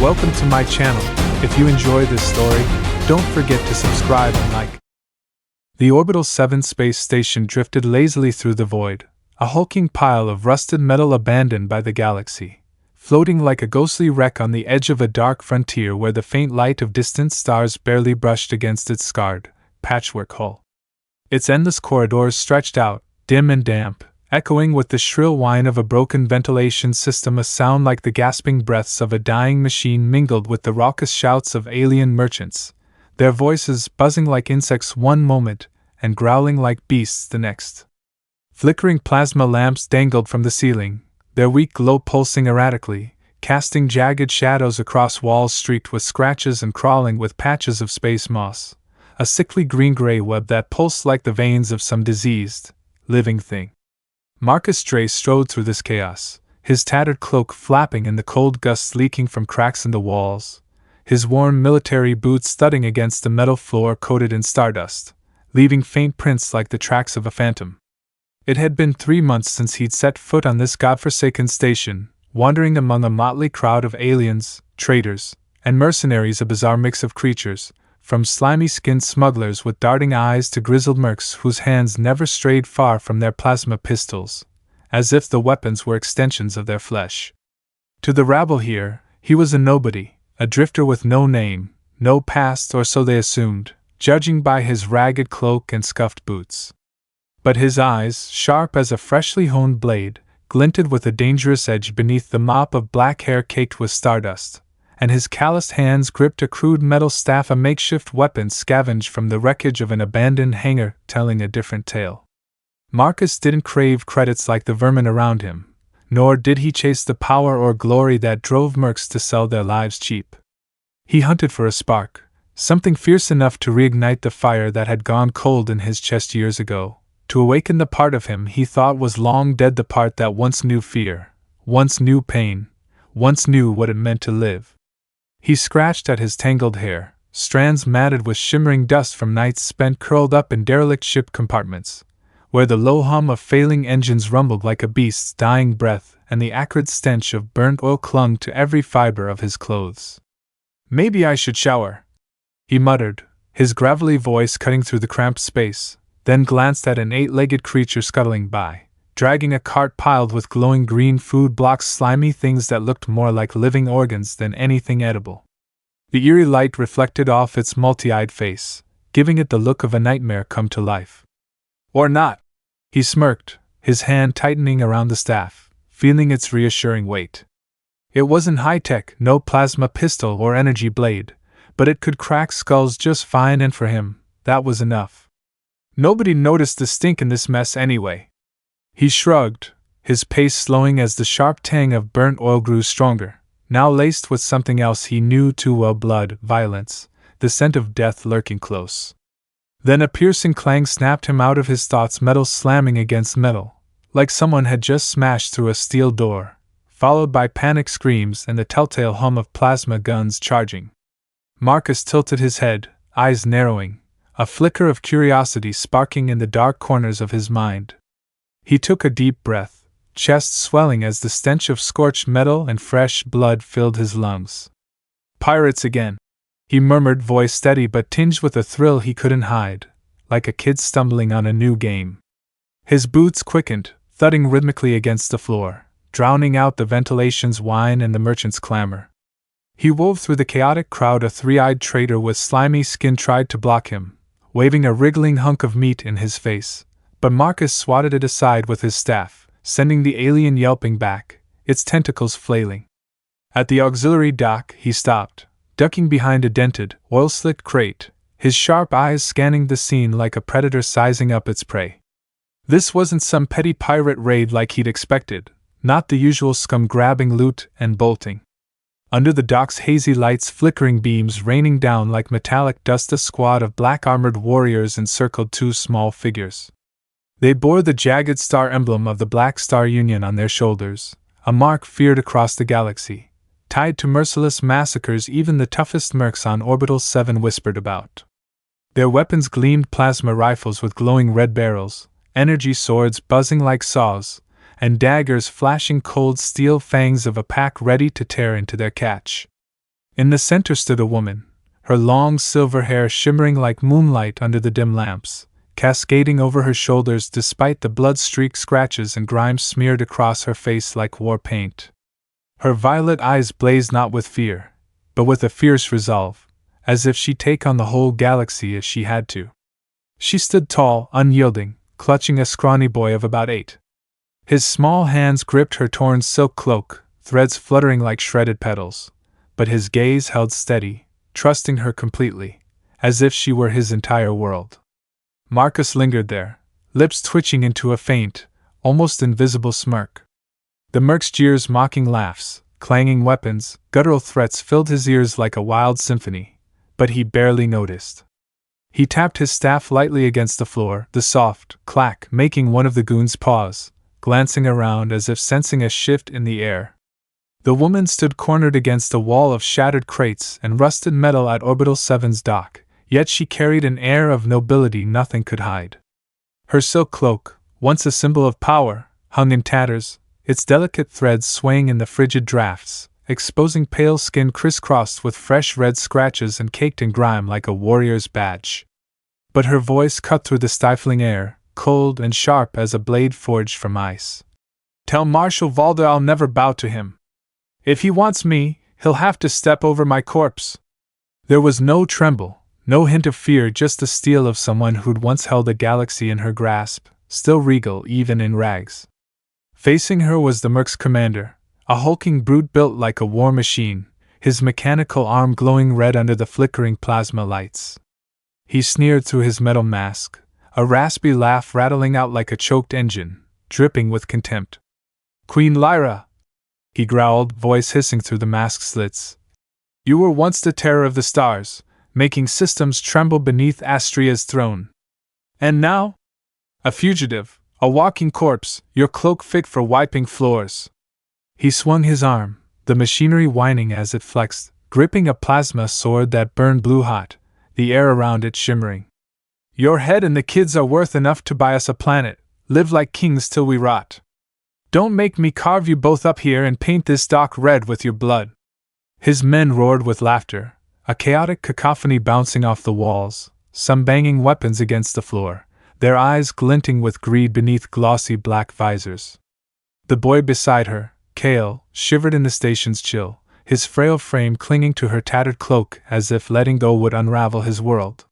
Welcome to my channel. If you enjoy this story, don't forget to subscribe and like. The Orbital 7 space station drifted lazily through the void, a hulking pile of rusted metal abandoned by the galaxy, floating like a ghostly wreck on the edge of a dark frontier where the faint light of distant stars barely brushed against its scarred, patchwork hull. Its endless corridors stretched out, dim and damp, echoing with the shrill whine of a broken ventilation system, a sound like the gasping breaths of a dying machine mingled with the raucous shouts of alien merchants, their voices buzzing like insects one moment and growling like beasts the next. Flickering plasma lamps dangled from the ceiling, their weak glow pulsing erratically, casting jagged shadows across walls streaked with scratches and crawling with patches of space moss, a sickly green-gray web that pulsed like the veins of some diseased, living thing. Marcus Drayce strode through this chaos, his tattered cloak flapping in the cold gusts leaking from cracks in the walls, his worn military boots thudding against the metal floor coated in stardust, leaving faint prints like the tracks of a phantom. It had been 3 months since he'd set foot on this godforsaken station, wandering among a motley crowd of aliens, traitors, and mercenaries, a bizarre mix of creatures, from slimy-skinned smugglers with darting eyes to grizzled mercs whose hands never strayed far from their plasma pistols, as if the weapons were extensions of their flesh. To the rabble here, he was a nobody, a drifter with no name, no past, or so they assumed, judging by his ragged cloak and scuffed boots. But his eyes, sharp as a freshly honed blade, glinted with a dangerous edge beneath the mop of black hair caked with stardust, and his calloused hands gripped a crude metal staff, a makeshift weapon scavenged from the wreckage of an abandoned hangar, telling a different tale. Marcus didn't crave credits like the vermin around him, nor did he chase the power or glory that drove mercs to sell their lives cheap. He hunted for a spark, something fierce enough to reignite the fire that had gone cold in his chest years ago, to awaken the part of him he thought was long dead, the part that once knew fear, once knew pain, once knew what it meant to live. He scratched at his tangled hair, strands matted with shimmering dust from nights spent curled up in derelict ship compartments, where the low hum of failing engines rumbled like a beast's dying breath, and the acrid stench of burnt oil clung to every fiber of his clothes. "Maybe I should shower," he muttered, his gravelly voice cutting through the cramped space, then glanced at an 8-legged creature scuttling by, dragging a cart piled with glowing green food blocks, slimy things that looked more like living organs than anything edible. The eerie light reflected off its multi-eyed face, giving it the look of a nightmare come to life. "Or not," he smirked, his hand tightening around the staff, feeling its reassuring weight. It wasn't high-tech, no plasma pistol or energy blade, but it could crack skulls just fine, and for him, that was enough. Nobody noticed the stink in this mess anyway. He shrugged, his pace slowing as the sharp tang of burnt oil grew stronger, now laced with something else he knew too well: blood, violence, the scent of death lurking close. Then a piercing clang snapped him out of his thoughts, metal slamming against metal, like someone had just smashed through a steel door, followed by panic screams and the telltale hum of plasma guns charging. Marcus tilted his head, eyes narrowing, a flicker of curiosity sparking in the dark corners of his mind. He took a deep breath, chest swelling as the stench of scorched metal and fresh blood filled his lungs. "Pirates again," he murmured, voice steady but tinged with a thrill he couldn't hide, like a kid stumbling on a new game. His boots quickened, thudding rhythmically against the floor, drowning out the ventilation's whine and the merchant's clamor. He wove through the chaotic crowd. A 3-eyed traitor with slimy skin tried to block him, waving a wriggling hunk of meat in his face, but Marcus swatted it aside with his staff, sending the alien yelping back, its tentacles flailing. At the auxiliary dock, he stopped, ducking behind a dented, oil-slicked crate, his sharp eyes scanning the scene like a predator sizing up its prey. This wasn't some petty pirate raid like he'd expected, not the usual scum grabbing loot and bolting. Under the dock's hazy lights, flickering beams raining down like metallic dust, a squad of black-armored warriors encircled 2 small figures. They bore the jagged star emblem of the Black Star Union on their shoulders, a mark feared across the galaxy, tied to merciless massacres even the toughest mercs on Orbital 7 whispered about. Their weapons gleamed: plasma rifles with glowing red barrels, energy swords buzzing like saws, and daggers flashing cold steel fangs of a pack ready to tear into their catch. In the center stood a woman, her long silver hair shimmering like moonlight under the dim lamps, cascading over her shoulders despite the blood-streaked scratches and grime smeared across her face like war paint. Her violet eyes blazed not with fear, but with a fierce resolve, as if she'd take on the whole galaxy if she had to. She stood tall, unyielding, clutching a scrawny boy of about 8. His small hands gripped her torn silk cloak, threads fluttering like shredded petals, but his gaze held steady, trusting her completely, as if she were his entire world. Marcus lingered there, lips twitching into a faint, almost invisible smirk. The merc's jeers, mocking laughs, clanging weapons, guttural threats filled his ears like a wild symphony, but he barely noticed. He tapped his staff lightly against the floor, the soft clack making one of the goons pause, glancing around as if sensing a shift in the air. The woman stood cornered against a wall of shattered crates and rusted metal at Orbital 7's dock, yet she carried an air of nobility nothing could hide. Her silk cloak, once a symbol of power, hung in tatters, its delicate threads swaying in the frigid drafts, exposing pale skin crisscrossed with fresh red scratches and caked in grime like a warrior's badge. But her voice cut through the stifling air, cold and sharp as a blade forged from ice. "Tell Marshal Valda I'll never bow to him. If he wants me, he'll have to step over my corpse." There was no tremble, no hint of fear, just the steel of someone who'd once held a galaxy in her grasp, still regal even in rags. Facing her was the Merc's commander, a hulking brute built like a war machine, his mechanical arm glowing red under the flickering plasma lights. He sneered through his metal mask, a raspy laugh rattling out like a choked engine, dripping with contempt. "Queen Lyra," he growled, voice hissing through the mask slits. "You were once the terror of the stars, making systems tremble beneath Astria's throne. And now? A fugitive, a walking corpse, your cloak fit for wiping floors." He swung his arm, the machinery whining as it flexed, gripping a plasma sword that burned blue hot, the air around it shimmering. "Your head and the kids are worth enough to buy us a planet. Live like kings till we rot. Don't make me carve you both up here and paint this dock red with your blood." His men roared with laughter, a chaotic cacophony bouncing off the walls, some banging weapons against the floor, their eyes glinting with greed beneath glossy black visors. The boy beside her, Kael, shivered in the station's chill, his frail frame clinging to her tattered cloak as if letting go would unravel his world.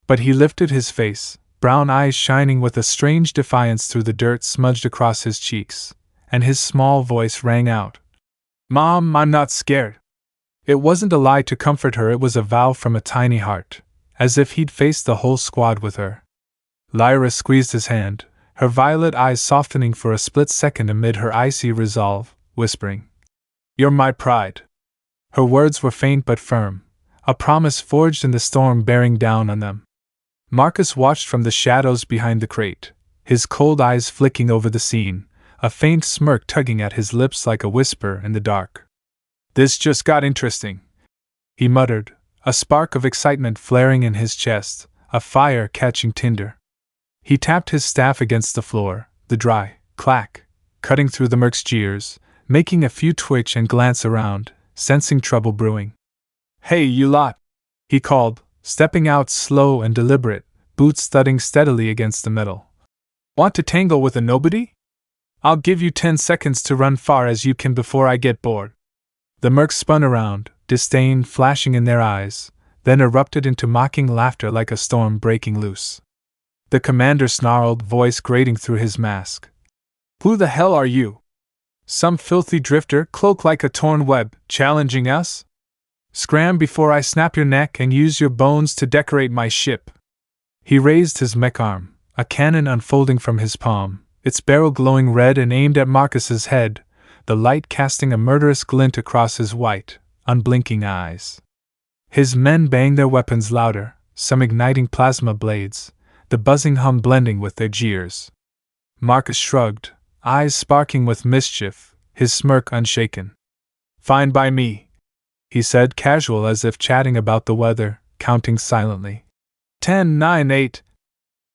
But he lifted his face, brown eyes shining with a strange defiance through the dirt smudged across his cheeks, and his small voice rang out, "Mom, I'm not scared." It wasn't a lie to comfort her, it was a vow from a tiny heart, as if he'd faced the whole squad with her. Lyra squeezed his hand, her violet eyes softening for a split second amid her icy resolve, whispering, "You're my pride." Her words were faint but firm, a promise forged in the storm bearing down on them. Marcus watched from the shadows behind the crate, his cold eyes flicking over the scene, a faint smirk tugging at his lips like a whisper in the dark. "This just got interesting," he muttered, a spark of excitement flaring in his chest, a fire catching tinder. He tapped his staff against the floor, the dry clack cutting through the Merc's jeers, making a few twitch and glance around, sensing trouble brewing. "Hey, you lot!" he called, stepping out slow and deliberate, boots thudding steadily against the metal. "Want to tangle with a nobody? I'll give you 10 seconds to run far as you can before I get bored." The Mercs spun around, disdain flashing in their eyes, then erupted into mocking laughter like a storm breaking loose. The commander snarled, voice grating through his mask. "Who the hell are you? Some filthy drifter, cloak like a torn web, challenging us? Scram before I snap your neck and use your bones to decorate my ship." He raised his mech arm, a cannon unfolding from his palm, its barrel glowing red and aimed at Marcus's head, the light casting a murderous glint across his white, unblinking eyes. His men banged their weapons louder, some igniting plasma blades, the buzzing hum blending with their jeers. Marcus shrugged, eyes sparking with mischief, his smirk unshaken. "Fine by me," he said, casual as if chatting about the weather, counting silently. 10, 9, 8.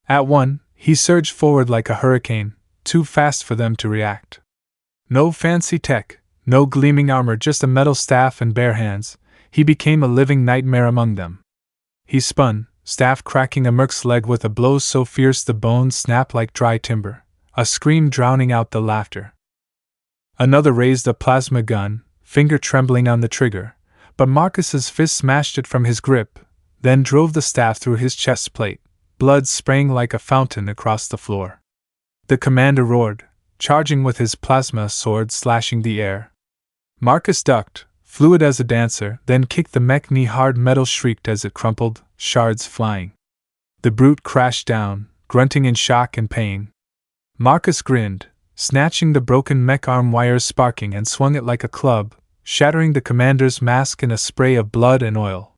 At 1, he surged forward like a hurricane, too fast for them to react. No fancy tech, no gleaming armor, just a metal staff and bare hands, he became a living nightmare among them. He spun, staff cracking a merc's leg with a blow so fierce the bones snapped like dry timber, a scream drowning out the laughter. Another raised a plasma gun, finger trembling on the trigger, but Marcus's fist smashed it from his grip, then drove the staff through his chest plate, blood spraying like a fountain across the floor. The commander roared, charging with his plasma sword slashing the air. Marcus ducked, fluid as a dancer, then kicked the mech knee-hard metal shrieked as it crumpled, shards flying. The brute crashed down, grunting in shock and pain. Marcus grinned, snatching the broken mech arm wires sparking and swung it like a club, shattering the commander's mask in a spray of blood and oil.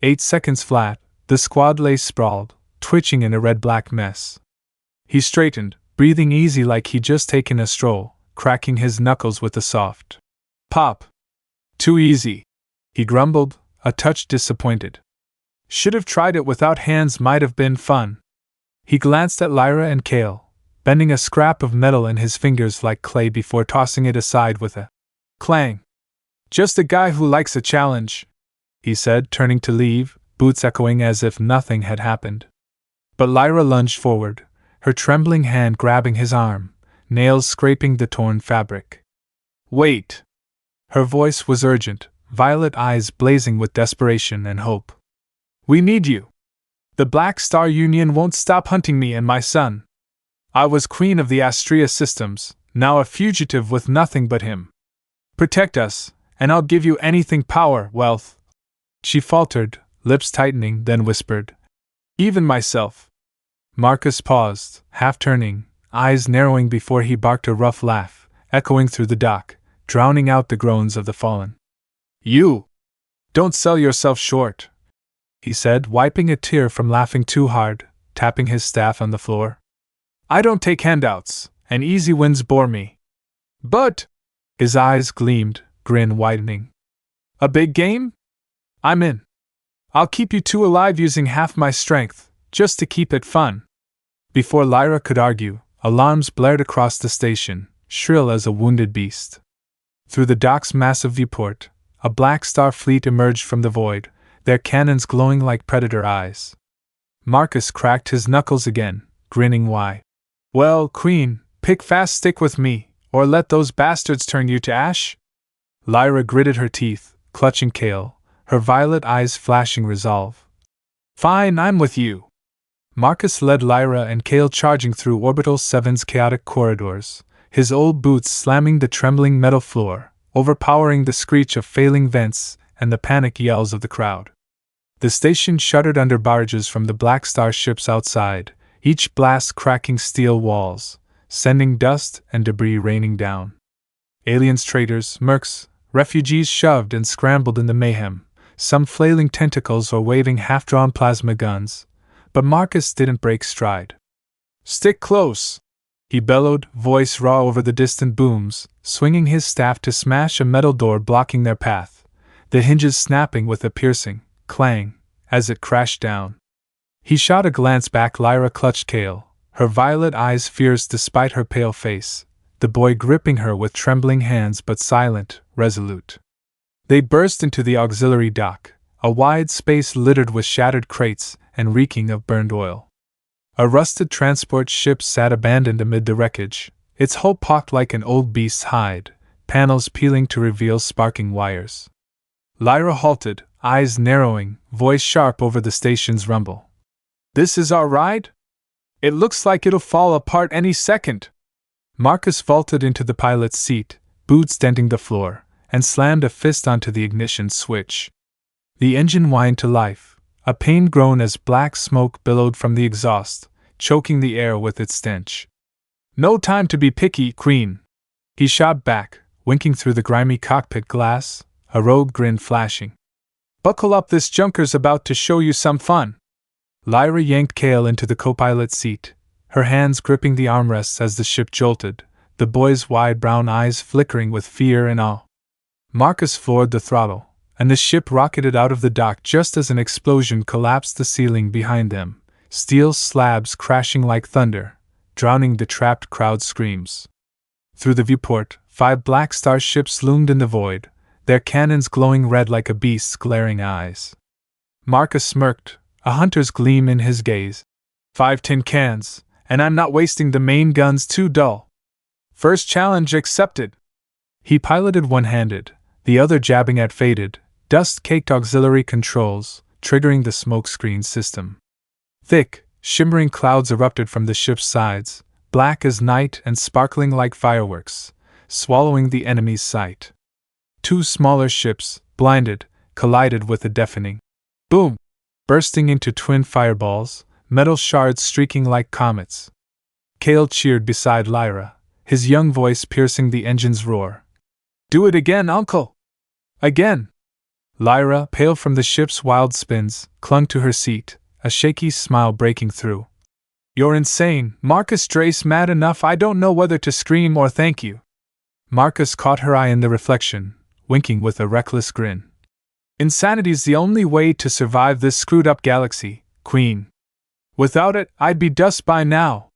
8 seconds flat, the squad lay sprawled, twitching in a red-black mess. He straightened, breathing easy like he'd just taken a stroll, cracking his knuckles with a soft pop. Too easy, he grumbled, a touch disappointed. Should have tried it without hands, might have been fun. He glanced at Lyra and Kael, bending a scrap of metal in his fingers like clay before tossing it aside with a clang. Just a guy who likes a challenge, he said, turning to leave, boots echoing as if nothing had happened. But Lyra lunged forward, her trembling hand grabbing his arm, nails scraping the torn fabric. Wait! Her voice was urgent, violet eyes blazing with desperation and hope. We need you. The Black Star Union won't stop hunting me and my son. I was queen of the Astrea systems, now a fugitive with nothing but him. Protect us, and I'll give you anything, power, wealth. She faltered, lips tightening, then whispered, even myself. Marcus paused, half turning, eyes narrowing before he barked a rough laugh, echoing through the dock, drowning out the groans of the fallen. You! Don't sell yourself short, he said, wiping a tear from laughing too hard, tapping his staff on the floor. I don't take handouts, and easy wins bore me. But, his eyes gleamed, grin widening. A big game? I'm in. I'll keep you two alive using half my strength, just to keep it fun. Before Lyra could argue, alarms blared across the station, shrill as a wounded beast. Through the dock's massive viewport, a Black Star fleet emerged from the void, their cannons glowing like predator eyes. Marcus cracked his knuckles again, grinning wide. Well, Queen, pick fast, stick with me, or let those bastards turn you to ash? Lyra gritted her teeth, clutching Kael, her violet eyes flashing resolve. Fine, I'm with you. Marcus led Lyra and Kael charging through Orbital 7's chaotic corridors, his old boots slamming the trembling metal floor, overpowering the screech of failing vents and the panic yells of the crowd. The station shuddered under barrages from the Black Star ships outside, each blast cracking steel walls, sending dust and debris raining down. Aliens, traders, mercs, refugees shoved and scrambled in the mayhem, some flailing tentacles or waving half-drawn plasma guns, but Marcus didn't break stride. Stick close, he bellowed, voice raw over the distant booms, swinging his staff to smash a metal door blocking their path, the hinges snapping with a piercing clang as it crashed down. He shot a glance back. Lyra clutched Kael, her violet eyes fierce despite her pale face, the boy gripping her with trembling hands but silent, resolute. They burst into the auxiliary dock, a wide space littered with shattered crates and reeking of burned oil. A rusted transport ship sat abandoned amid the wreckage, its hull pocked like an old beast's hide, panels peeling to reveal sparking wires. Lyra halted, eyes narrowing, voice sharp over the station's rumble. This is our ride? It looks like it'll fall apart any second. Marcus vaulted into the pilot's seat, boots denting the floor, and slammed a fist onto the ignition switch. The engine whined to life, a pained groan as black smoke billowed from the exhaust, choking the air with its stench. No time to be picky, Queen, he shot back, winking through the grimy cockpit glass, a rogue grin flashing. Buckle up, this junker's about to show you some fun. Lyra yanked Kael into the co-pilot's seat, her hands gripping the armrests as the ship jolted, the boy's wide brown eyes flickering with fear and awe. Marcus floored the throttle, and the ship rocketed out of the dock just as an explosion collapsed the ceiling behind them, steel slabs crashing like thunder, drowning the trapped crowd's screams. Through the viewport, 5 Black Star ships loomed in the void, their cannons glowing red like a beast's glaring eyes. Marcus smirked, a hunter's gleam in his gaze. 5 tin cans, and I'm not wasting the main guns too dull. First challenge accepted. He piloted one-handed, the other jabbing at faded, dust-caked auxiliary controls, triggering the smokescreen system. Thick, shimmering clouds erupted from the ship's sides, black as night and sparkling like fireworks, swallowing the enemy's sight. 2 smaller ships, blinded, collided with a deafening boom, bursting into twin fireballs, metal shards streaking like comets. Kael cheered beside Lyra, his young voice piercing the engine's roar. Do it again, uncle! Again! Lyra, pale from the ship's wild spins, clung to her seat, a shaky smile breaking through. You're insane, Marcus Drayce, mad enough I don't know whether to scream or thank you. Marcus caught her eye in the reflection, winking with a reckless grin. Insanity's the only way to survive this screwed-up galaxy, Queen. Without it, I'd be dust by now.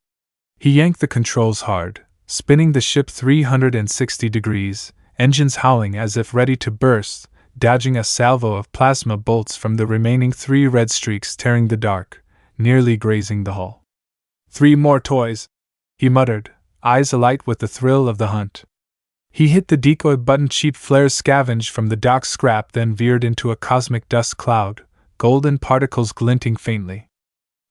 He yanked the controls hard, spinning the ship 360 degrees, engines howling as if ready to burst, dodging a salvo of plasma bolts from the remaining 3 red streaks tearing the dark, nearly grazing the hull. 3 more toys, he muttered, eyes alight with the thrill of the hunt. He hit the decoy button. Cheap flares scavenged from the dock scrap, then veered into a cosmic dust cloud, golden particles glinting faintly.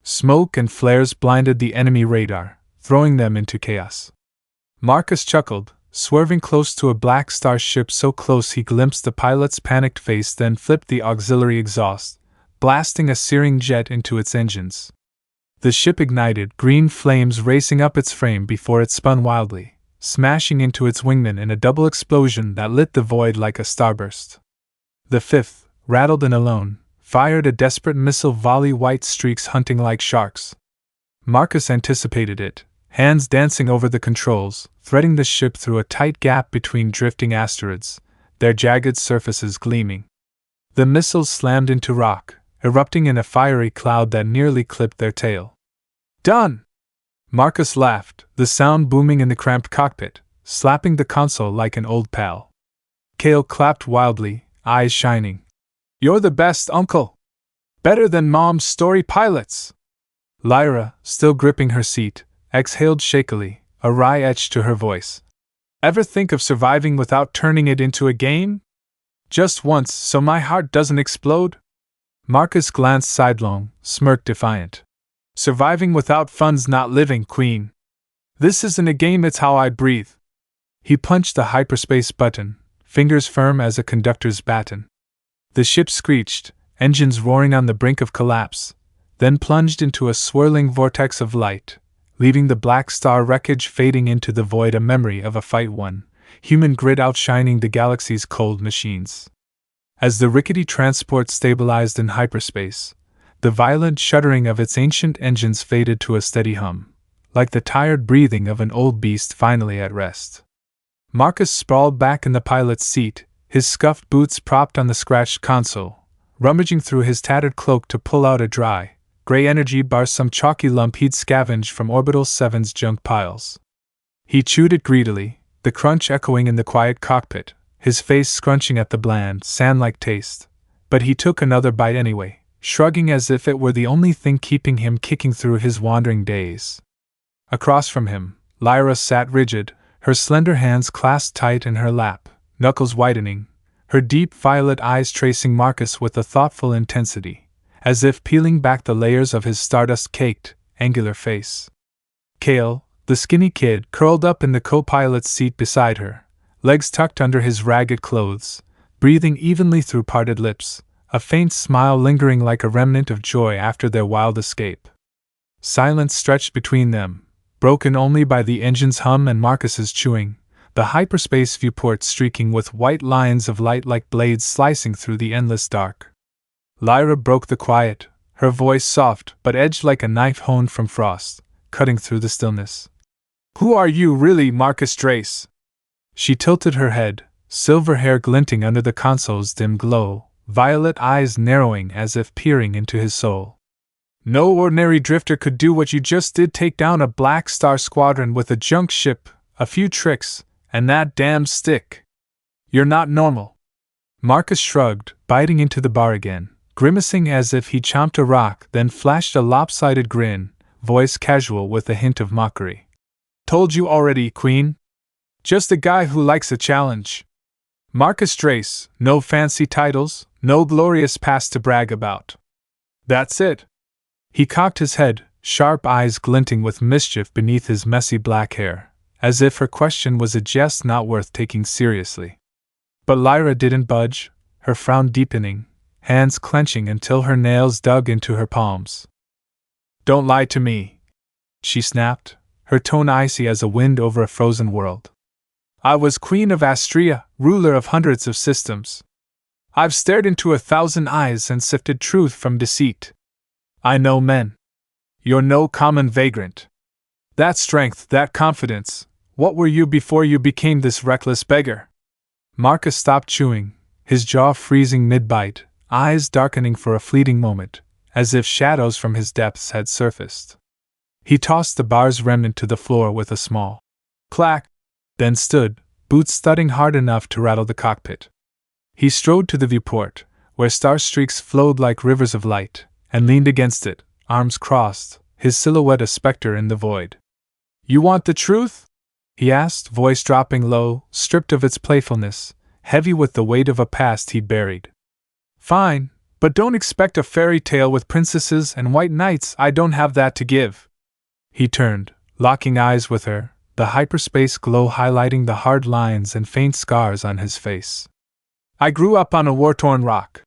Smoke and flares blinded the enemy radar, throwing them into chaos. Marcus chuckled, swerving close to a black star ship so close he glimpsed the pilot's panicked face, then flipped the auxiliary exhaust, blasting a searing jet into its engines. The ship ignited, green flames racing up its frame before it spun wildly, smashing into its wingman in a double explosion that lit the void like a starburst. The 5th, rattled and alone, fired a desperate missile volley, white streaks hunting like sharks. Marcus anticipated it, hands dancing over the controls, threading the ship through a tight gap between drifting asteroids, their jagged surfaces gleaming. The missiles slammed into rock, erupting in a fiery cloud that nearly clipped their tail. Done! Marcus laughed, the sound booming in the cramped cockpit, slapping the console like an old pal. Kael clapped wildly, eyes shining. You're the best, uncle! Better than Mom's story pilots! Lyra, still gripping her seat, exhaled shakily, a wry edge to her voice. Ever think of surviving without turning it into a game? Just once, so my heart doesn't explode? Marcus glanced sidelong, smirked defiant. Surviving without fun's not living, Queen. This isn't a game, it's how I breathe. He punched the hyperspace button, fingers firm as a conductor's baton. The ship screeched, engines roaring on the brink of collapse, then plunged into a swirling vortex of light, leaving the black star wreckage fading into the void, a memory of a fight won, human grit outshining the galaxy's cold machines. As the rickety transport stabilized in hyperspace, the violent shuddering of its ancient engines faded to a steady hum, like the tired breathing of an old beast finally at rest. Marcus sprawled back in the pilot's seat, his scuffed boots propped on the scratched console, rummaging through his tattered cloak to pull out a dry, gray energy bar, some chalky lump he'd scavenged from Orbital 7's junk piles. He chewed it greedily, the crunch echoing in the quiet cockpit, his face scrunching at the bland, sand-like taste. But he took another bite anyway, shrugging as if it were the only thing keeping him kicking through his wandering days. Across from him, Lyra sat rigid, her slender hands clasped tight in her lap, knuckles whitening, her deep violet eyes tracing Marcus with a thoughtful intensity, as if peeling back the layers of his stardust-caked, angular face. Kael, the skinny kid, curled up in the co-pilot's seat beside her, legs tucked under his ragged clothes, breathing evenly through parted lips, a faint smile lingering like a remnant of joy after their wild escape. Silence stretched between them, broken only by the engine's hum and Marcus's chewing, the hyperspace viewport streaking with white lines of light like blades slicing through the endless dark. Lyra broke the quiet, her voice soft but edged like a knife honed from frost, cutting through the stillness. Who are you really, Marcus Drayce? She tilted her head, silver hair glinting under the console's dim glow, violet eyes narrowing as if peering into his soul. No ordinary drifter could do what you just did, take down a Black Star squadron with a junk ship, a few tricks, and that damned stick. You're not normal. Marcus shrugged, biting into the bar again, grimacing as if he chomped a rock, then flashed a lopsided grin, voice casual with a hint of mockery. Told you already, Queen. Just a guy who likes a challenge. Marcus Drayce, no fancy titles, no glorious past to brag about. That's it. He cocked his head, sharp eyes glinting with mischief beneath his messy black hair, as if her question was a jest not worth taking seriously. But Lyra didn't budge, her frown deepening, hands clenching until her nails dug into her palms. Don't lie to me, she snapped, her tone icy as a wind over a frozen world. I was Queen of Astria, ruler of hundreds of systems. I've stared into 1,000 eyes and sifted truth from deceit. I know men. You're no common vagrant. That strength, that confidence, what were you before you became this reckless beggar? Marcus stopped chewing, his jaw freezing mid-bite, eyes darkening for a fleeting moment, as if shadows from his depths had surfaced. He tossed the bar's remnant to the floor with a small clack, then stood, boots thudding hard enough to rattle the cockpit. He strode to the viewport, where star streaks flowed like rivers of light, and leaned against it, arms crossed, his silhouette a specter in the void. You want the truth? He asked, voice dropping low, stripped of its playfulness, heavy with the weight of a past he'd buried. Fine, but don't expect a fairy tale with princesses and white knights. I don't have that to give. He turned, locking eyes with her, the hyperspace glow highlighting the hard lines and faint scars on his face. I grew up on a war-torn rock,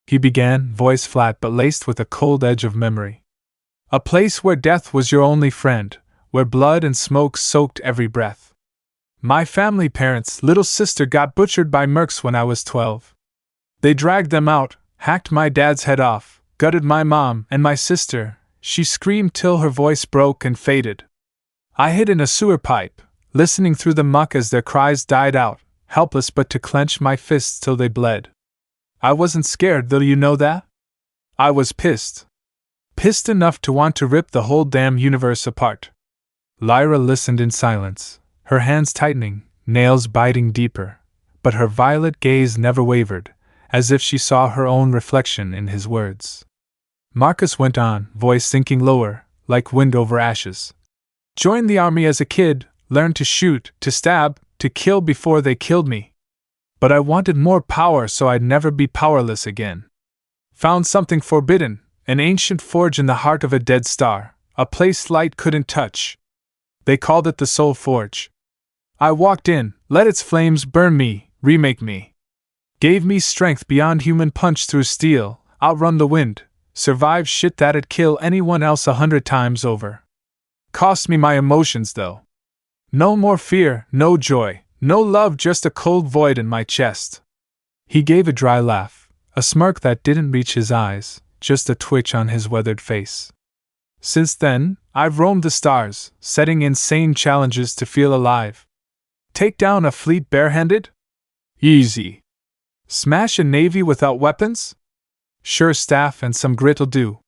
he began, voice flat but laced with a cold edge of memory. A place where death was your only friend, where blood and smoke soaked every breath. My family parents' little sister got butchered by mercs when I was 12. They dragged them out, hacked my dad's head off, gutted my mom and my sister. She screamed till her voice broke and faded. I hid in a sewer pipe, listening through the muck as their cries died out, helpless but to clench my fists till they bled. I wasn't scared, though, you know that? I was pissed. Pissed enough to want to rip the whole damn universe apart. Lyra listened in silence, her hands tightening, nails biting deeper, but her violet gaze never wavered, as if she saw her own reflection in his words. Marcus went on, voice sinking lower, like wind over ashes. Joined the army as a kid, learned to shoot, to stab, to kill before they killed me. But I wanted more power so I'd never be powerless again. Found something forbidden, an ancient forge in the heart of a dead star, a place light couldn't touch. They called it the Soul Forge. I walked in, let its flames burn me, remake me. Gave me strength beyond human punch through steel, outrun the wind, survive shit that'd kill anyone else 100 times over. Cost me my emotions though. No more fear, no joy, no love, just a cold void in my chest. He gave a dry laugh, a smirk that didn't reach his eyes, just a twitch on his weathered face. Since then, I've roamed the stars, setting insane challenges to feel alive. Take down a fleet barehanded? Easy. Smash a navy without weapons? Sure, staff and some grit'll do.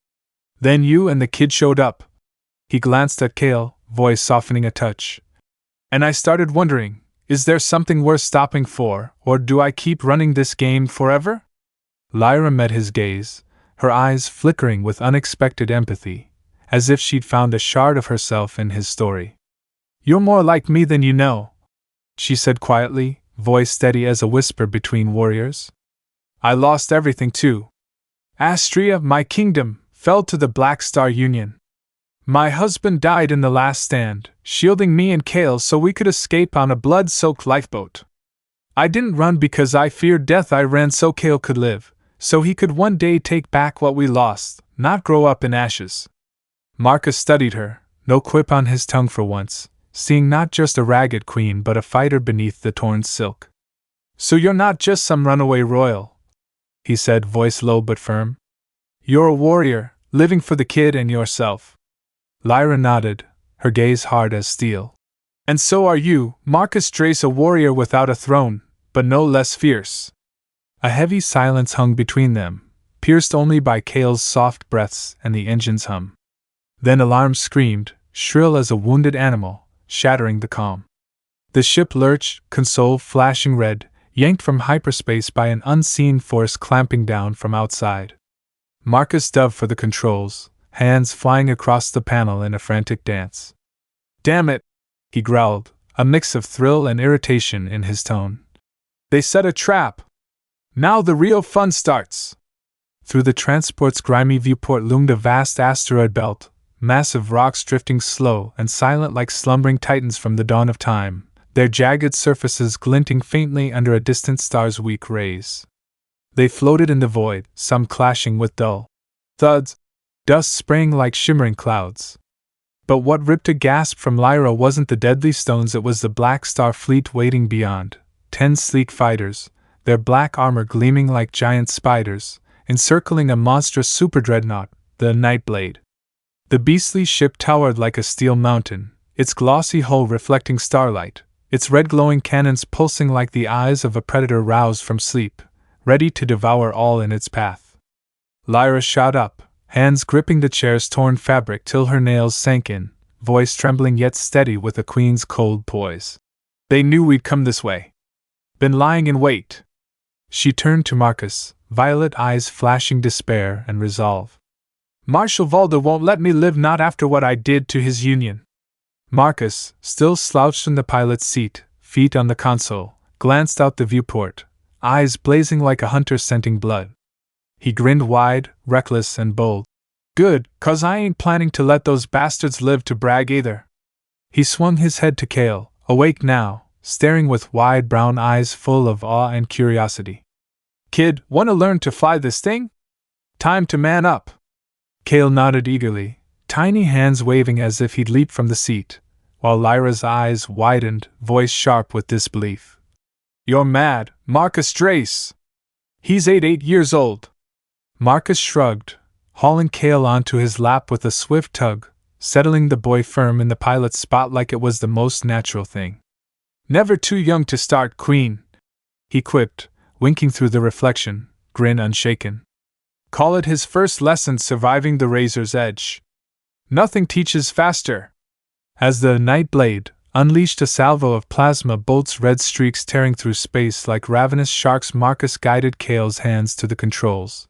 Then you and the kid showed up. He glanced at Kael, voice softening a touch. And I started wondering, is there something worth stopping for, or do I keep running this game forever? Lyra met his gaze, her eyes flickering with unexpected empathy, as if she'd found a shard of herself in his story. You're more like me than you know, she said quietly, voice steady as a whisper between warriors. I lost everything too. Astria, my kingdom, fell to the Black Star Union. My husband died in the last stand, shielding me and Kael so we could escape on a blood-soaked lifeboat. I didn't run because I feared death, I ran so Kael could live, so he could one day take back what we lost, not grow up in ashes. Marcus studied her, no quip on his tongue for once, seeing not just a ragged queen but a fighter beneath the torn silk. So you're not just some runaway royal, he said, voice low but firm. You're a warrior, living for the kid and yourself. Lyra nodded, her gaze hard as steel. And so are you, Marcus Drayce, a warrior without a throne, but no less fierce. A heavy silence hung between them, pierced only by Kael's soft breaths and the engine's hum. Then alarm screamed, shrill as a wounded animal, shattering the calm. The ship lurched, console flashing red, yanked from hyperspace by an unseen force clamping down from outside. Marcus dove for the controls, hands flying across the panel in a frantic dance. "Damn it!" he growled, a mix of thrill and irritation in his tone. "They set a trap! Now the real fun starts!" Through the transport's grimy viewport loomed a vast asteroid belt, massive rocks drifting slow and silent like slumbering titans from the dawn of time, their jagged surfaces glinting faintly under a distant star's weak rays. They floated in the void, some clashing with dull thuds, dust spraying like shimmering clouds. But what ripped a gasp from Lyra wasn't the deadly stones, it was the Black Star fleet waiting beyond, 10 sleek fighters, their black armor gleaming like giant spiders, encircling a monstrous superdreadnought, the Nightblade. The beastly ship towered like a steel mountain, its glossy hull reflecting starlight, its red glowing cannons pulsing like the eyes of a predator roused from sleep, ready to devour all in its path. Lyra shot up, hands gripping the chair's torn fabric till her nails sank in, voice trembling yet steady with a queen's cold poise. "They knew we'd come this way. Been lying in wait." She turned to Marcus, violet eyes flashing despair and resolve. "Marshal Valda won't let me live, not after what I did to his union." Marcus, still slouched in the pilot's seat, feet on the console, glanced out the viewport, eyes blazing like a hunter scenting blood. He grinned wide, reckless and bold. "Good, 'cause I ain't planning to let those bastards live to brag either." He swung his head to Kael, awake now, staring with wide brown eyes full of awe and curiosity. "Kid, wanna learn to fly this thing? Time to man up." Kael nodded eagerly, tiny hands waving as if he'd leap from the seat, while Lyra's eyes widened, voice sharp with disbelief. "You're mad, Marcus Drayce! He's 8 years old." Marcus shrugged, hauling Kael onto his lap with a swift tug, settling the boy firm in the pilot's spot like it was the most natural thing. "Never too young to start, Queen," he quipped, winking through the reflection, grin unshaken. "Call it his first lesson surviving the razor's edge. Nothing teaches faster." As the Nightblade unleashed a salvo of plasma bolts, red streaks tearing through space like ravenous sharks, Marcus guided Kael's hands to the controls,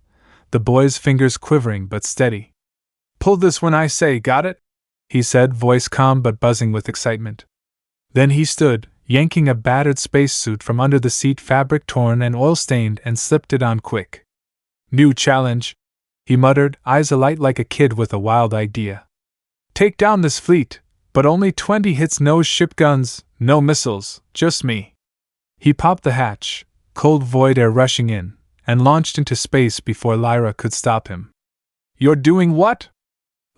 the boy's fingers quivering but steady. "Pull this when I say, got it?" he said, voice calm but buzzing with excitement. Then he stood, yanking a battered spacesuit from under the seat, fabric torn and oil-stained, and slipped it on quick. "New challenge," he muttered, eyes alight like a kid with a wild idea. "Take down this fleet, but only 20 hits, no ship guns, no missiles, just me." He popped the hatch, cold void air rushing in, and launched into space before Lyra could stop him. "You're doing what?"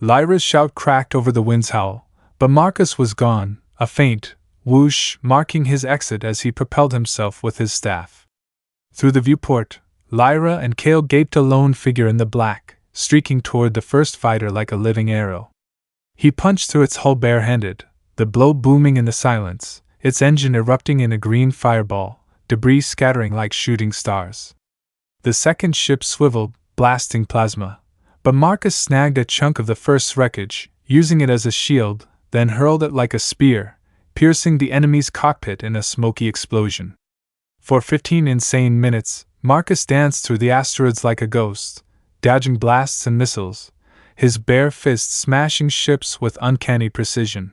Lyra's shout cracked over the wind's howl, but Marcus was gone, a faint whoosh marking his exit as he propelled himself with his staff. Through the viewport, Lyra and Kael gaped, a lone figure in the black, streaking toward the first fighter like a living arrow. He punched through its hull barehanded, the blow booming in the silence, its engine erupting in a green fireball, debris scattering like shooting stars. The second ship swiveled, blasting plasma, but Marcus snagged a chunk of the first's wreckage, using it as a shield, then hurled it like a spear, piercing the enemy's cockpit in a smoky explosion. For 15 insane minutes, Marcus danced through the asteroids like a ghost, dodging blasts and missiles, his bare fists smashing ships with uncanny precision.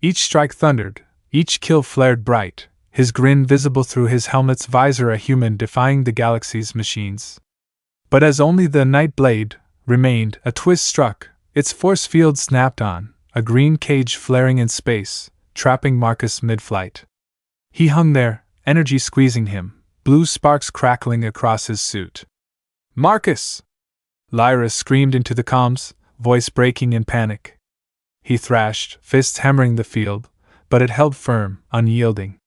Each strike thundered, each kill flared bright, his grin visible through his helmet's visor, a human defying the galaxy's machines. But as only the Nightblade remained, a twist struck, its force field snapped on, a green cage flaring in space, trapping Marcus mid-flight. He hung there, energy squeezing him, blue sparks crackling across his suit. "Marcus!" Lyra screamed into the comms, voice breaking in panic. He thrashed, fists hammering the field, but it held firm, unyielding.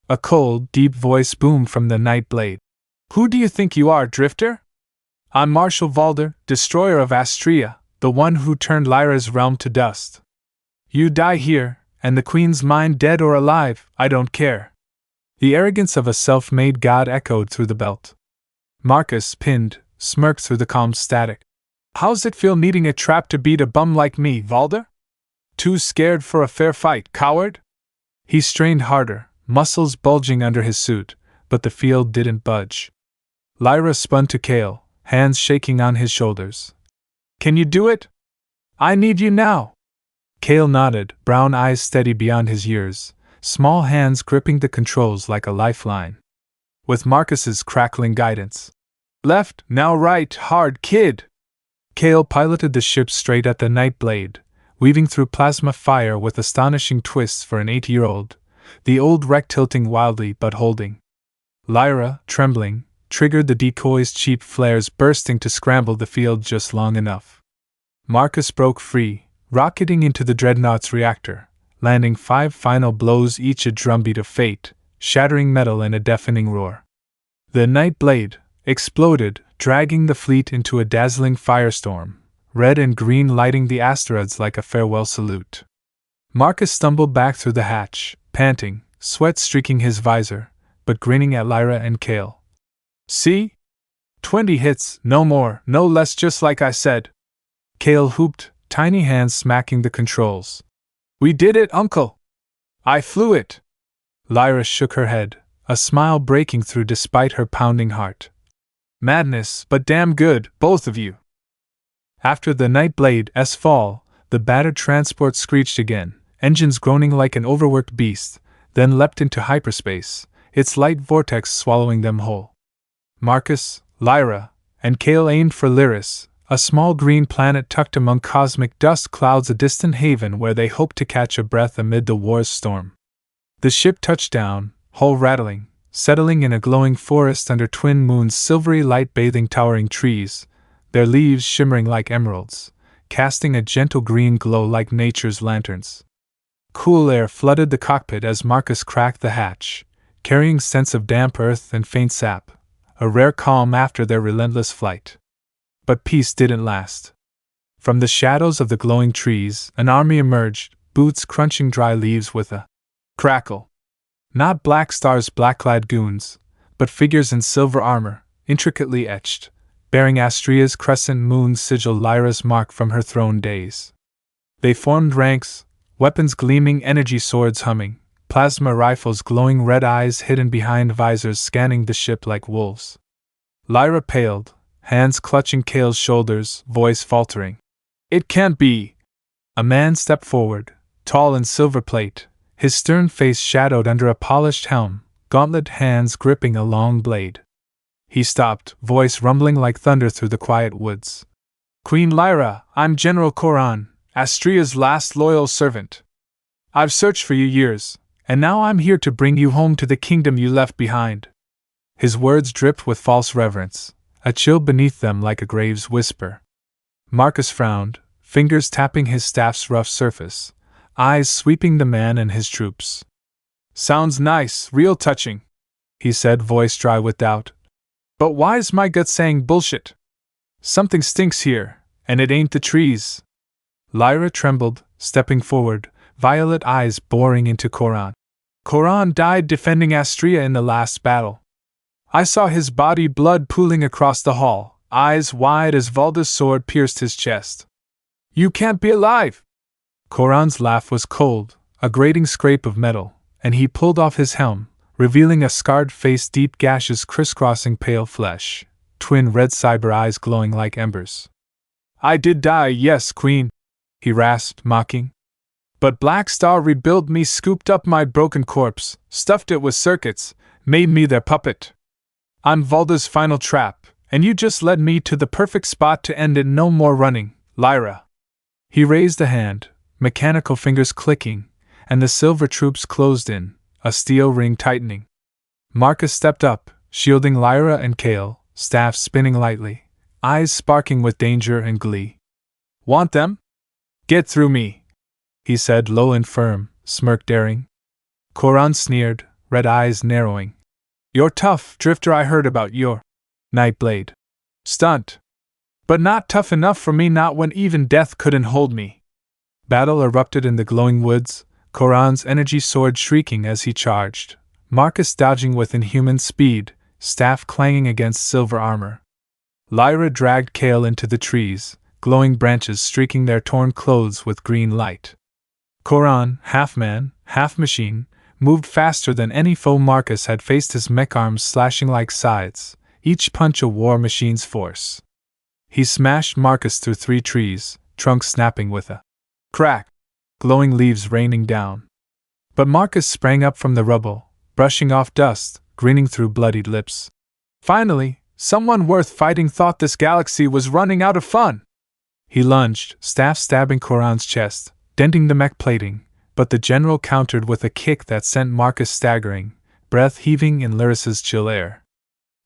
A cold, deep voice boomed from the Nightblade. "Who do you think you are, Drifter? I'm Marshal Valda, destroyer of Astria, the one who turned Lyra's realm to dust. You die here, and the Queen's mine, dead or alive, I don't care." The arrogance of a self-made god echoed through the belt. Marcus, pinned, smirked through the calm static. "How's it feel needing a trap to beat a bum like me, Valda? Too scared for a fair fight, coward?" He strained harder, muscles bulging under his suit, but the field didn't budge. Lyra spun to Kael, hands shaking on his shoulders. Can you do it? I need you now. Kael nodded, brown eyes steady beyond his years, small hands gripping the controls like a lifeline. With Marcus's crackling guidance. Left, now right, hard, kid! Kael piloted the ship straight at the Nightblade, weaving through plasma fire with astonishing twists for an 8-year-old, the old wreck tilting wildly but holding. Lyra, trembling, triggered the decoy's cheap flares, bursting to scramble the field just long enough. Marcus broke free, rocketing into the Dreadnought's reactor, landing 5 final blows, each a drumbeat of fate, shattering metal in a deafening roar. The Nightblade exploded, dragging the fleet into a dazzling firestorm, red and green lighting the asteroids like a farewell salute. Marcus stumbled back through the hatch, panting, sweat streaking his visor, but grinning at Lyra and Kael. See? 20 hits, no more, no less, just like I said. Kael whooped, tiny hands smacking the controls. We did it, Uncle! I flew it! Lyra shook her head, a smile breaking through despite her pounding heart. Madness, but damn good, both of you. After the Nightblade's fall, the battered transport screeched again, engines groaning like an overworked beast, then leapt into hyperspace, its light vortex swallowing them whole. Marcus, Lyra, and Kael aimed for Lyris, a small green planet tucked among cosmic dust clouds, a distant haven where they hoped to catch a breath amid the war's storm. The ship touched down, hull rattling, settling in a glowing forest under twin moons, silvery light bathing towering trees, their leaves shimmering like emeralds, casting a gentle green glow like nature's lanterns. Cool air flooded the cockpit as Marcus cracked the hatch, carrying scents of damp earth and faint sap, a rare calm after their relentless flight. But peace didn't last. From the shadows of the glowing trees, an army emerged, boots crunching dry leaves with a crackle. Not Black Star's black-clad goons, but figures in silver armor, intricately etched, bearing Astria's crescent moon sigil, Lyra's mark from her throne days. They formed ranks, weapons gleaming, energy swords humming, plasma rifles glowing, red eyes hidden behind visors scanning the ship like wolves. Lyra paled, hands clutching Kael's shoulders, voice faltering. It can't be! A man stepped forward, tall in silver plate, his stern face shadowed under a polished helm, gauntlet hands gripping a long blade. He stopped, voice rumbling like thunder through the quiet woods. Queen Lyra, I'm General Koran, Astria's last loyal servant. I've searched for you years, and now I'm here to bring you home to the kingdom you left behind. His words dripped with false reverence, a chill beneath them like a grave's whisper. Marcus frowned, fingers tapping his staff's rough surface, eyes sweeping the man and his troops. Sounds nice, real touching, he said, voice dry with doubt. But why's my gut saying bullshit? Something stinks here, and it ain't the trees. Lyra trembled, stepping forward, violet eyes boring into Koran. Koran died defending Astria in the last battle. I saw his body, blood pooling across the hall, eyes wide as Valda's sword pierced his chest. You can't be alive! Koran's laugh was cold, a grating scrape of metal, and he pulled off his helm, revealing a scarred face, deep gashes crisscrossing pale flesh, twin red cyber eyes glowing like embers. I did die, yes, Queen, he rasped, mocking. But Black Star rebuilt me, scooped up my broken corpse, stuffed it with circuits, made me their puppet. I'm Valda's final trap, and you just led me to the perfect spot to end it. No more running, Lyra. He raised a hand, mechanical fingers clicking, and the silver troops closed in, a steel ring tightening. Marcus stepped up, shielding Lyra and Kael, staff spinning lightly, eyes sparking with danger and glee. Want them? Get through me, he said, low and firm, smirk daring. Koran sneered, red eyes narrowing. You're tough, Drifter. I heard about your Nightblade stunt. But not tough enough for me, not when even death couldn't hold me. Battle erupted in the glowing woods, Koran's energy sword shrieking as he charged, Marcus dodging with inhuman speed, staff clanging against silver armor. Lyra dragged Kael into the trees, glowing branches streaking their torn clothes with green light. Koran, half man, half machine, moved faster than any foe Marcus had faced, his mech arms slashing like scythes, each punch a war machine's force. He smashed Marcus through 3 trees, trunks snapping with a crack, glowing leaves raining down. But Marcus sprang up from the rubble, brushing off dust, grinning through bloodied lips. Finally, someone worth fighting thought this galaxy was running out of fun. He lunged, staff stabbing Koran's chest, denting the mech plating, but the general countered with a kick that sent Marcus staggering, breath heaving in Lyris's chill air.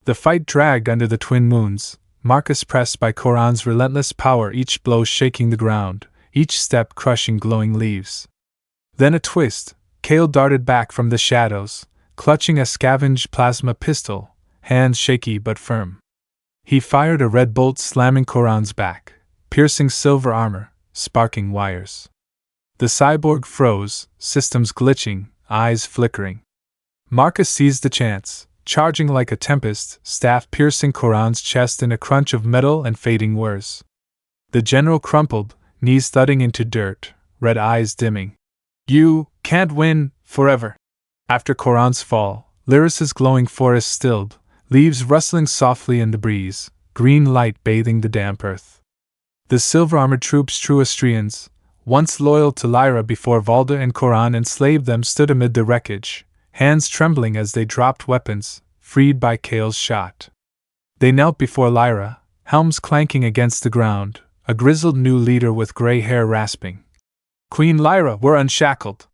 The fight dragged under the twin moons, Marcus pressed by Koran's relentless power, each blow shaking the ground, each step crushing glowing leaves. Then a twist, Kael darted back from the shadows, clutching a scavenged plasma pistol, hands shaky but firm. He fired a red bolt, slamming Koran's back, piercing silver armor, sparking wires. The cyborg froze, systems glitching, eyes flickering. Marcus seized the chance, charging like a tempest, staff piercing Koran's chest in a crunch of metal and fading whirs. The general crumpled, knees thudding into dirt, red eyes dimming. You can't win forever. After Koran's fall, Lyris's glowing forest stilled, leaves rustling softly in the breeze, green light bathing the damp earth. The silver-armored troops, true Astrians, once loyal to Lyra before Valda and Koran enslaved them, stood amid the wreckage, hands trembling as they dropped weapons, freed by Kael's shot. They knelt before Lyra, helms clanking against the ground, a grizzled new leader with gray hair rasping. Queen Lyra, we're unshackled.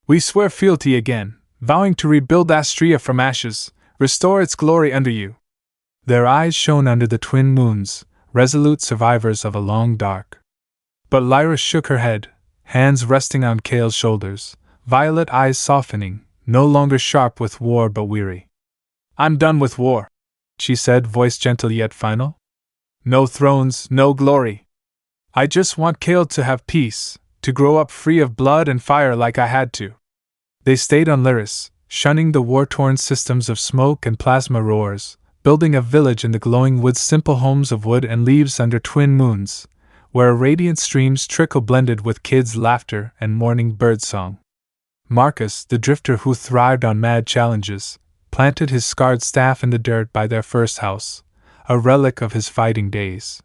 We swear fealty again, vowing to rebuild Astria from ashes, restore its glory under you. Their eyes shone under the twin moons, resolute survivors of a long dark. But Lyra shook her head, hands resting on Kael's shoulders, violet eyes softening, no longer sharp with war but weary. I'm done with war, she said, voice gentle yet final. No thrones, no glory. I just want Kael to have peace, to grow up free of blood and fire like I had to. They stayed on Lyris, shunning the war-torn systems of smoke and plasma roars, building a village in the glowing woods, simple homes of wood and leaves under twin moons, where radiant streams trickle blended with kids' laughter and morning birdsong. Marcus, the drifter who thrived on mad challenges, planted his scarred staff in the dirt by their first house, a relic of his fighting days.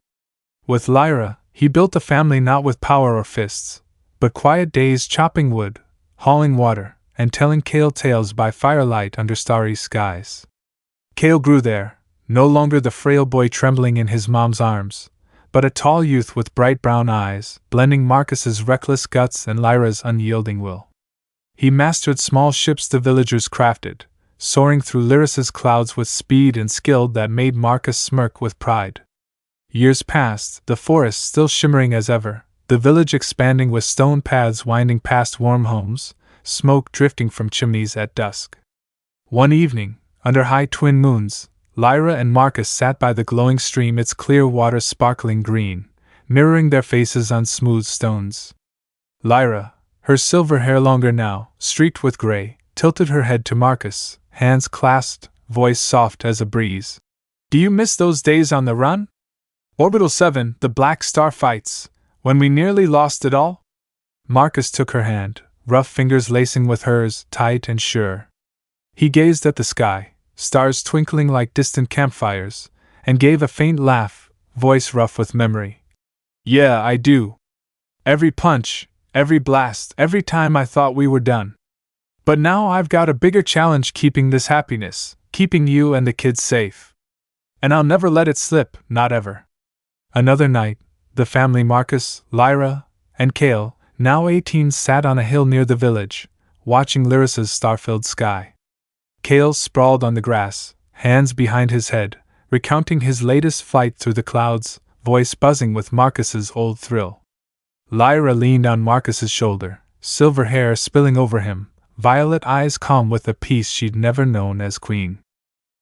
With Lyra, he built a family not with power or fists, but quiet days chopping wood, hauling water, and telling Kael tales by firelight under starry skies. Kael grew there, no longer the frail boy trembling in his mom's arms, but a tall youth with bright brown eyes, blending Marcus's reckless guts and Lyra's unyielding will. He mastered small ships the villagers crafted, soaring through Lyris's clouds with speed and skill that made Marcus smirk with pride. Years passed, the forest still shimmering as ever, the village expanding with stone paths winding past warm homes, smoke drifting from chimneys at dusk. One evening, under high twin moons, Lyra and Marcus sat by the glowing stream, its clear water sparkling green, mirroring their faces on smooth stones. Lyra, her silver hair longer now, streaked with gray, tilted her head to Marcus, hands clasped, voice soft as a breeze. Do you miss those days on the run? Orbital 7, the Black Star fights, when we nearly lost it all? Marcus took her hand, rough fingers lacing with hers, tight and sure. He gazed at the sky, stars twinkling like distant campfires, and gave a faint laugh, voice rough with memory. Yeah, I do. Every punch, every blast, every time I thought we were done. But now I've got a bigger challenge, keeping this happiness, keeping you and the kids safe. And I'll never let it slip, not ever. Another night, the family, Marcus, Lyra, and Kael, now 18, sat on a hill near the village, watching Lyris's star-filled sky. Kael sprawled on the grass, hands behind his head, recounting his latest flight through the clouds, voice buzzing with Marcus's old thrill. Lyra leaned on Marcus's shoulder, silver hair spilling over him, violet eyes calm with a peace she'd never known as queen.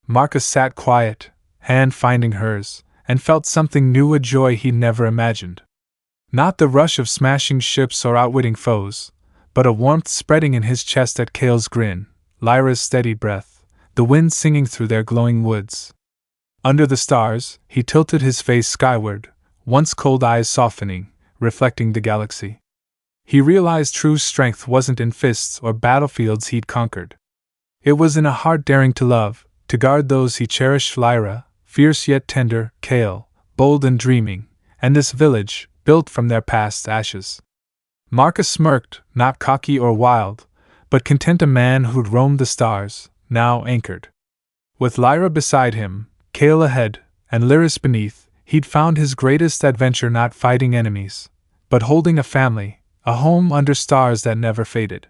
Marcus sat quiet, hand finding hers, and felt something new, a joy he'd never imagined. Not the rush of smashing ships or outwitting foes, but a warmth spreading in his chest at Kael's grin, Lyra's steady breath, the wind singing through their glowing woods. Under the stars, he tilted his face skyward, once cold eyes softening, reflecting the galaxy. He realized true strength wasn't in fists or battlefields he'd conquered. It was in a heart daring to love, to guard those he cherished. Lyra, fierce yet tender, Kael, bold and dreaming, and this village, built from their past ashes. Marcus smirked, not cocky or wild, but content, a man who'd roamed the stars, now anchored. With Lyra beside him, Kael ahead, and Lyris beneath, he'd found his greatest adventure, not fighting enemies, but holding a family, a home under stars that never faded.